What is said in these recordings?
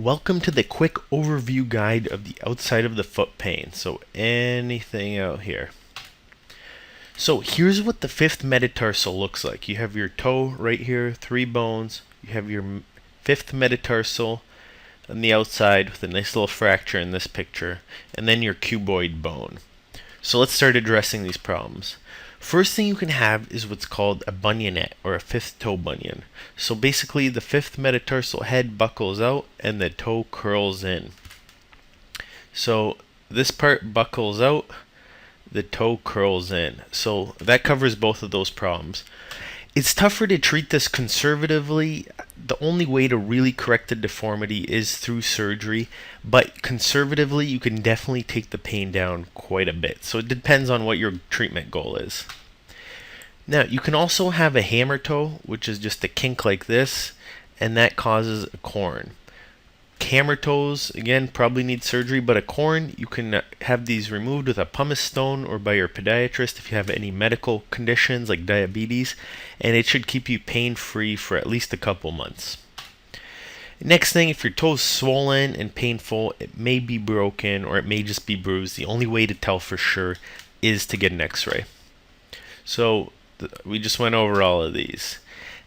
Welcome to the quick overview guide of the outside of the foot pain. So anything out here. So here's what the fifth metatarsal looks like. You have your toe right here, 3 bones. You have your fifth metatarsal on the outside with a nice little fracture in this picture, and then your cuboid bone. So let's start addressing these problems. First thing you can have is what's called a bunionette, or a fifth toe bunion. So basically the fifth metatarsal head buckles out and the toe curls in. So this part buckles out, the toe curls in. So that covers both of those problems. It's tougher to treat this conservatively. The only way to really correct the deformity is through surgery, but conservatively you can definitely take the pain down quite a bit. So it depends on what your treatment goal is. Now you can also have a hammer toe, which is just a kink like this, and that causes a corn. Hammer toes, again, probably need surgery, but a corn, you can have these removed with a pumice stone or by your podiatrist if you have any medical conditions like diabetes, and it should keep you pain-free for at least a couple months. Next thing, if your toe's swollen and painful, it may be broken or it may just be bruised. The only way to tell for sure is to get an x-ray. So we just went over all of these.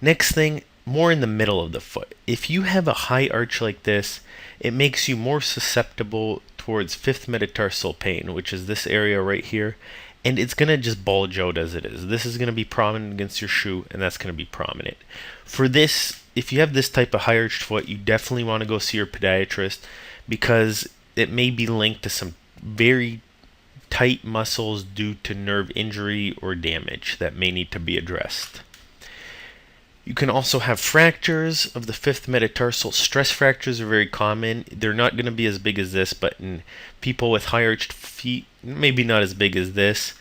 Next thing, more in the middle of the foot. If you have a high arch like this, it makes you more susceptible towards fifth metatarsal pain, which is this area right here, and it's going to just bulge out as it is. This is going to be prominent against your shoe, and that's going to be prominent. For this, if you have this type of high arched foot, you definitely want to go see your podiatrist because it may be linked to some very tight muscles due to nerve injury or damage that may need to be addressed. You can also have fractures of the fifth metatarsal. Stress fractures are very common. They're not going to be as big as this, but in people with high arched feet, maybe not as big as this,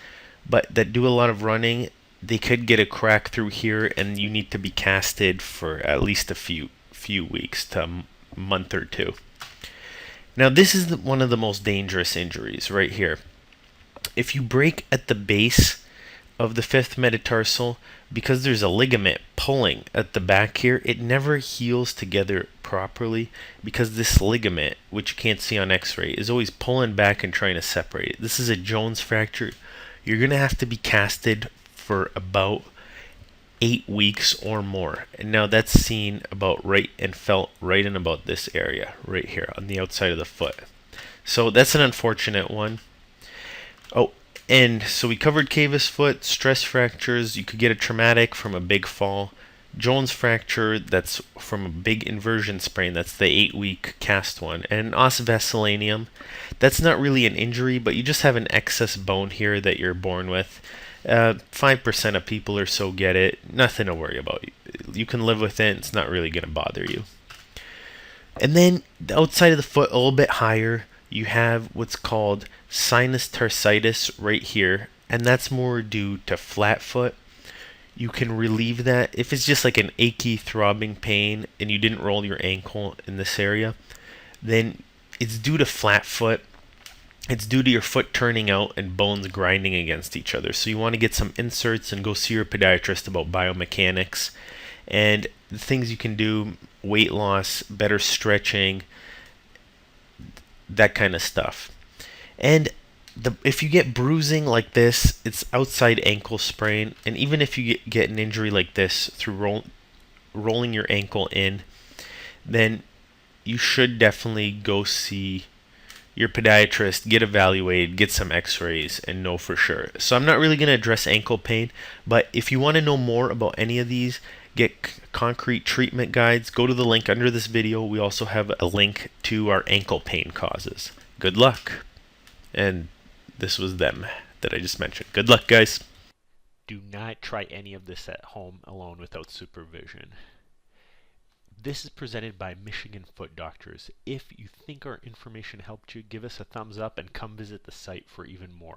but that do a lot of running, they could get a crack through here, and you need to be casted for at least a few weeks to a month or two. Now this is one of the most dangerous injuries right here. If you break at the base of the fifth metatarsal, because there's a ligament pulling at the back here, it never heals together properly because this ligament, which you can't see on x-ray, is always pulling back and trying to separate it. This is a Jones fracture. You're going to have to be casted for about 8 weeks or more. And now that's seen about right and felt right in about this area right here on the outside of the foot. So that's an unfortunate one. Oh, and so we covered Cavus foot, stress fractures. You could get a traumatic from a big fall. Jones fracture, that's from a big inversion sprain. That's the 8-week cast one. And os vesalanium, that's not really an injury, but you just have an excess bone here that you're born with. 5% of people or so get it. Nothing to worry about. You can live with it. It's not really going to bother you. And then the outside of the foot, a little bit higher, you have what's called sinus tarsitis right here, and that's more due to flat foot. You can relieve that if it's just like an achy throbbing pain and you didn't roll your ankle in this area, then it's due to flat foot. It's due to your foot turning out and bones grinding against each other. So you want to get some inserts and go see your podiatrist about biomechanics and the things you can do: weight loss, better stretching, that kind of stuff. And if you get bruising like this, it's outside ankle sprain. And even if you get an injury like this through rolling your ankle in, then you should definitely go see your podiatrist, get evaluated, get some x-rays, and know for sure. So I'm not really going to address ankle pain, but if you want to know more about any of these, get concrete treatment guides, go to the link under this video. We also have a link to our ankle pain causes. Good luck. And this was them that I just mentioned. Good luck, guys. Do not try any of this at home alone without supervision. This is presented by Michigan Foot Doctors. If you think our information helped you, give us a thumbs up and come visit the site for even more.